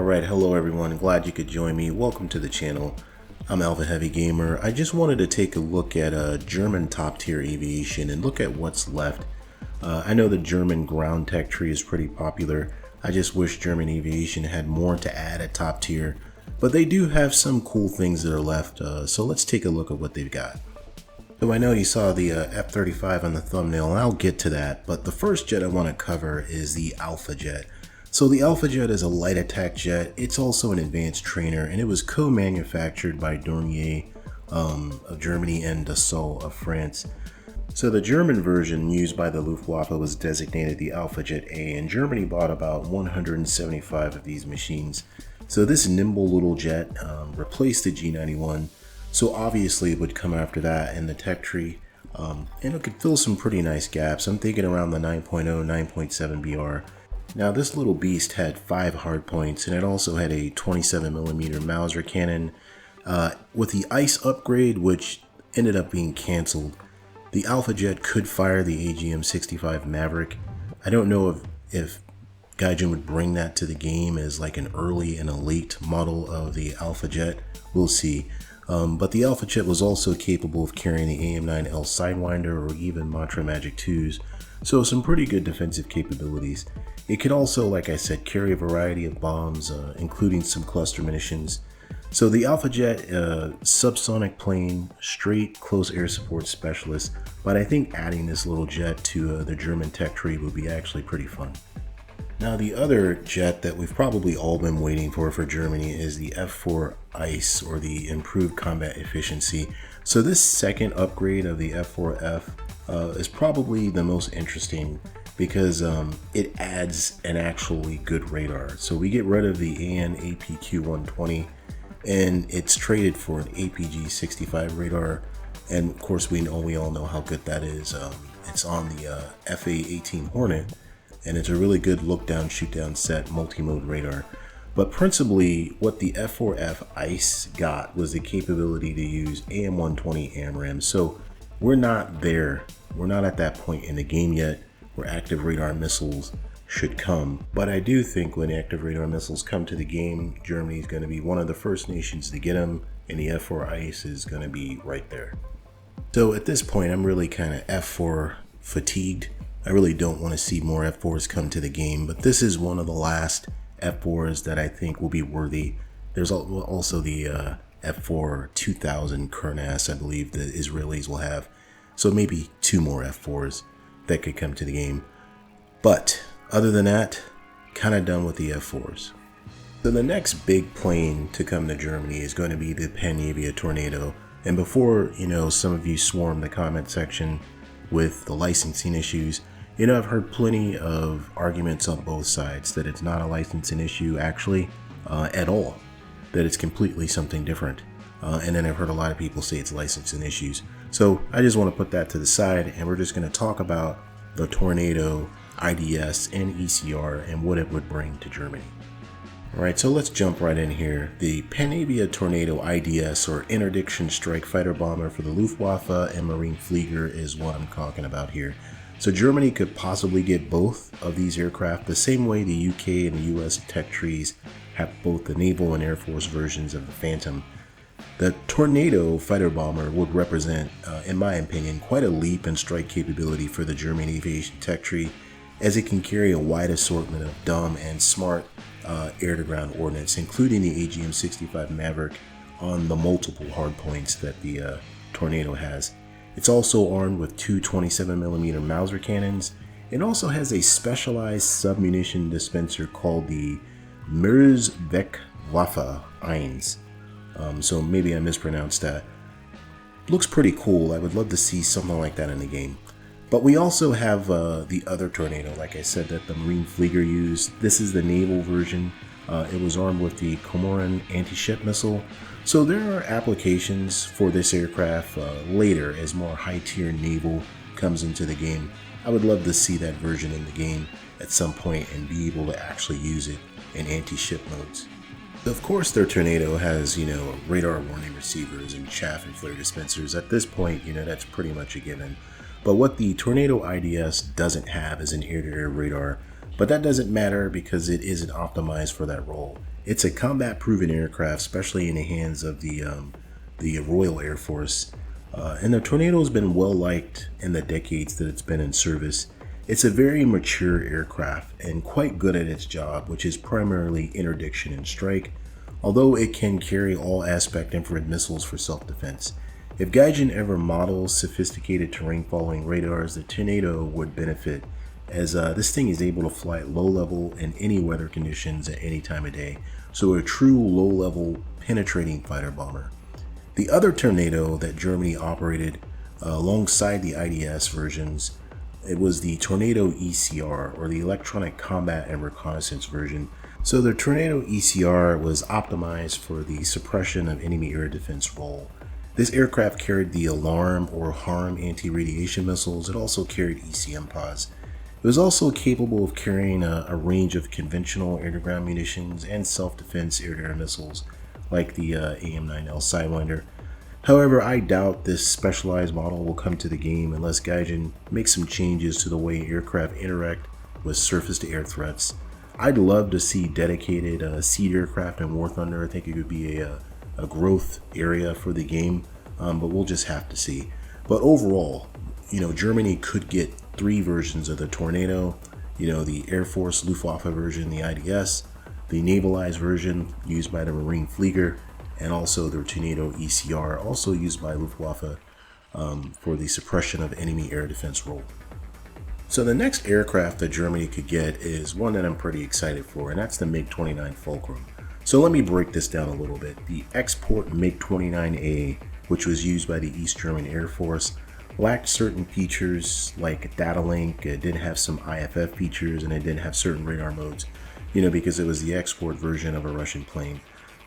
Alright, hello everyone, glad you could join me. Welcome to the channel. I'm Alpha Heavy Gamer. I just wanted to take a look at German top tier aviation and look at what's left. I know the German ground tech tree is pretty popular. I just wish German aviation had more to add at top tier, but they do have some cool things that are left, so let's take a look at what they've got. So I know you saw the F-35 on the thumbnail, and I'll get to that, but the first jet I want to cover is the Alpha jet. So the Alpha jet is a light attack jet. It's also an advanced trainer, and it was co-manufactured by Dornier of Germany and Dassault of France. So the German version used by the Luftwaffe was designated the Alpha Jet A, and Germany bought about 175 of these machines. So this nimble little jet replaced the G91, so obviously it would come after that in the tech tree, and it could fill some pretty nice gaps. I'm thinking around the 9.0, 9.7 BR. Now this little beast had 5 hardpoints, and it also had a 27mm Mauser cannon. With the ICE upgrade, which ended up being cancelled, the Alpha Jet could fire the AGM-65 Maverick. I don't know if Gaijin would bring that to the game as like an early and a late model of the Alpha Jet. We'll see. But the Alpha Jet was also capable of carrying the AM-9L Sidewinder or even Matra Magic 2s, so some pretty good defensive capabilities. It could also, like I said, carry a variety of bombs, including some cluster munitions. So the Alpha Jet, subsonic plane, straight close air support specialist, but I think adding this little jet to the German tech tree would be actually pretty fun. Now the other jet that we've probably all been waiting for Germany is the F4 ICE, or the improved combat efficiency. So this second upgrade of the F4F is probably the most interesting because it adds an actually good radar. So we get rid of the AN APQ-120 and it's traded for an APG-65 radar, and of course we all know how good that is. It's on the FA-18 Hornet, and it's a really good look down shoot down set multi-mode radar. But principally what the F4F ICE got was the capability to use AM-120 AMRAAM. So we're not there, we're not at that point in the game yet where active radar missiles should come. But I do think when active radar missiles come to the game, Germany is going to be one of the first nations to get them, and the F4 ICE is going to be right there. So at this point, I'm really kind of F4 fatigued. I really don't want to see more F4s come to the game, but this is one of the last F4s that I think will be worthy. There's also the F4 2000 Kurnas, I believe the Israelis will have. So maybe 2 more F4s that could come to the game. But other than that, kind of done with the F4s. So the next big plane to come to Germany is going to be the Panavia Tornado. And before, some of you swarm the comment section with the licensing issues, I've heard plenty of arguments on both sides that it's not a licensing issue actually at all, that it's completely something different. And then I've heard a lot of people say it's licensing issues. So I just want to put that to the side, and we're just going to talk about the Tornado, IDS, and ECR and what it would bring to Germany. Alright, so let's jump right in here. The Panavia Tornado IDS, or Interdiction Strike Fighter Bomber for the Luftwaffe and Marine Flieger, is what I'm talking about here. So Germany could possibly get both of these aircraft the same way the UK and the US tech trees have both the Naval and Air Force versions of the Phantom. The Tornado fighter bomber would represent, in my opinion, quite a leap in strike capability for the German aviation tech tree, as it can carry a wide assortment of dumb and smart air-to-ground ordnance, including the AGM-65 Maverick on the multiple hardpoints that the Tornado has. It's also armed with 2 27mm Mauser cannons. It also has a specialized submunition dispenser called the Meereswegwaffe 1. So maybe I mispronounced that. Looks pretty cool. I would love to see something like that in the game. But we also have the other Tornado, like I said, that the Marine Flieger used. This is the naval version. It was armed with the Comoran anti-ship missile. So there are applications for this aircraft later as more high-tier naval comes into the game. I would love to see that version in the game at some point and be able to actually use it in anti-ship modes. Of course, their Tornado has, radar warning receivers and chaff and flare dispensers. At this point, that's pretty much a given. But what the Tornado IDS doesn't have is an air-to-air radar. but that doesn't matter because it isn't optimized for that role. It's a combat-proven aircraft, especially in the hands of the Royal Air Force, and the Tornado has been well liked in the decades that it's been in service. It's a very mature aircraft and quite good at its job, which is primarily interdiction and strike, although it can carry all aspect infrared missiles for self-defense. If Gaijin ever models sophisticated terrain following radars, the Tornado would benefit, as this thing is able to fly at low level in any weather conditions at any time of day, so a true low level penetrating fighter bomber. The other Tornado that Germany operated alongside the IDS versions, it was the Tornado ECR, or the Electronic Combat and Reconnaissance version. So the Tornado ECR was optimized for the suppression of enemy air defense role. This aircraft carried the Alarm or Harm anti-radiation missiles. It also carried ECM pods. It was also capable of carrying a range of conventional air-to-ground munitions and self-defense air-to-air missiles like the AM-9L Sidewinder. However, I doubt this specialized model will come to the game unless Gaijin makes some changes to the way aircraft interact with surface-to-air threats. I'd love to see dedicated seed aircraft in War Thunder. I think it could be a growth area for the game, but we'll just have to see. But overall, Germany could get 3 versions of the Tornado, the Air Force Luftwaffe version, the IDS, the navalized version used by the Marine Flieger, and also the Tornado ECR, also used by Luftwaffe for the suppression of enemy air defense role. So the next aircraft that Germany could get is one that I'm pretty excited for, and that's the MiG-29 Fulcrum. So let me break this down a little bit. The export MiG-29A, which was used by the East German Air Force, lacked certain features like data link. It didn't have some IFF features, and it didn't have certain radar modes, because it was the export version of a Russian plane.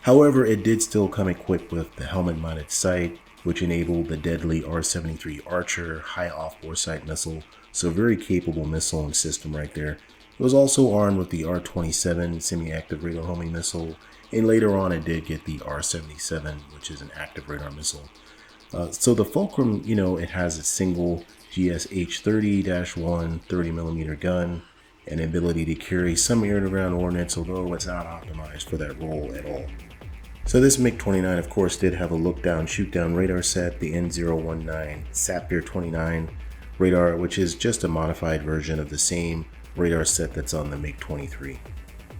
However, it did still come equipped with the helmet-mounted sight, which enabled the deadly R-73 Archer high off-bore sight missile, so very capable missiling system right there. It was also armed with the R-27 semi-active radar homing missile, and later on it did get the R-77, which is an active radar missile. So the Fulcrum, it has a single GSH-30-1 30mm gun, and ability to carry some air-to-ground ordnance, although it's not optimized for that role at all. So this MiG-29, of course, did have a look-down, shoot-down radar set, the N019 Sapir-29 radar, which is just a modified version of the same radar set that's on the MiG-23.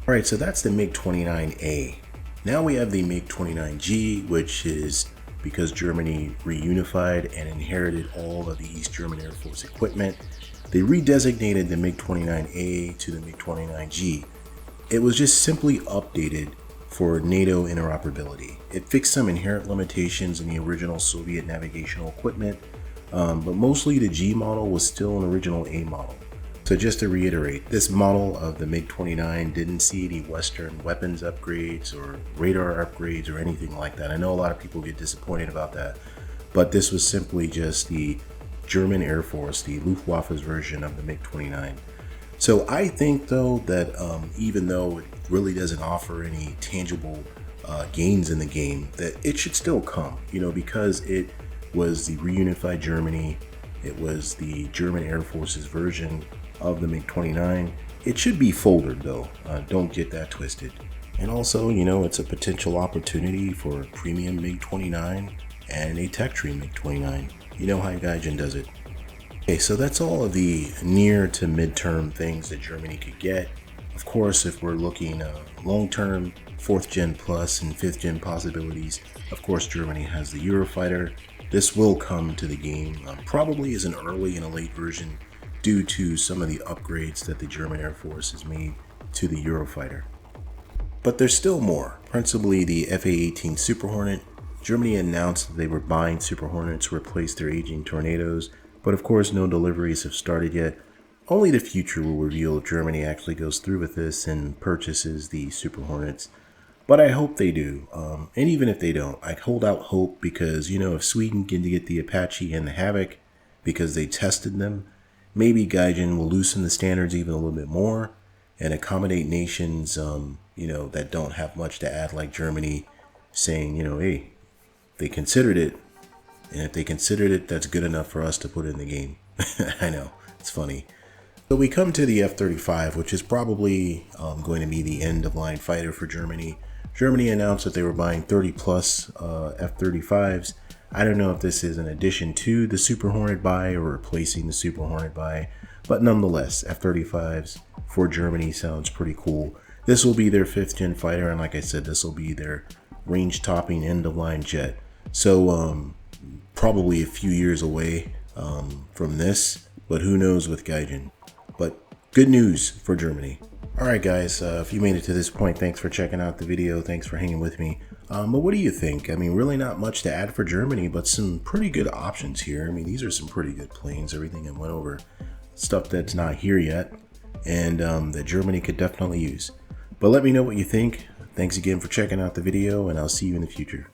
Alright, so that's the MiG-29A. Now we have the MiG-29G, which is because Germany reunified and inherited all of the East German Air Force equipment. They redesignated the MiG-29A to the MiG-29G. It was just simply updated for NATO interoperability. It fixed some inherent limitations in the original Soviet navigational equipment, but mostly the G model was still an original A model. So just to reiterate, this model of the MiG-29 didn't see any Western weapons upgrades or radar upgrades or anything like that. I know a lot of people get disappointed about that, but this was simply just the German Air Force, the Luftwaffe's version of the MiG-29. So I think though that even though it really doesn't offer any tangible gains in the game, that it should still come, because it was the reunified Germany, it was the German Air Force's version of the MiG-29. It should be folded though, don't get that twisted. And also, it's a potential opportunity for a premium MiG-29 and a tech tree MiG-29. You know how Gaijin does it. Okay, so that's all of the near to midterm things that Germany could get. Of course, if we're looking long-term 4th gen plus and 5th gen possibilities, of course Germany has the Eurofighter. This will come to the game, probably as an early and a late version due to some of the upgrades that the German Air Force has made to the Eurofighter. But there's still more, principally the FA-18 Super Hornet. Germany announced that they were buying Super Hornets to replace their aging Tornadoes, but of course no deliveries have started yet. Only the future will reveal if Germany actually goes through with this and purchases the Super Hornets. But I hope they do, and even if they don't, I hold out hope because, if Sweden can get the Apache and the Havoc because they tested them, maybe Gaijin will loosen the standards even a little bit more and accommodate nations, that don't have much to add like Germany, saying, hey, they considered it, and if they considered it, that's good enough for us to put in the game. I know, it's funny. So we come to the F-35, which is probably going to be the end-of-line fighter for Germany. Germany announced that they were buying 30 plus F-35s. I don't know if this is an addition to the Super Hornet buy or replacing the Super Hornet buy, but nonetheless, F-35s for Germany sounds pretty cool. This will be their 5th gen fighter, and like I said, this will be their range-topping end-of-line jet. So probably a few years away from this, but who knows with gaijin. But good news for Germany. Alright guys, if you made it to this point, thanks for checking out the video, thanks for hanging with me. But what do you think? I mean, really not much to add for Germany, but some pretty good options here. I mean, these are some pretty good planes, everything I went over. Stuff that's not here yet, and that Germany could definitely use. But let me know what you think. Thanks again for checking out the video, and I'll see you in the future.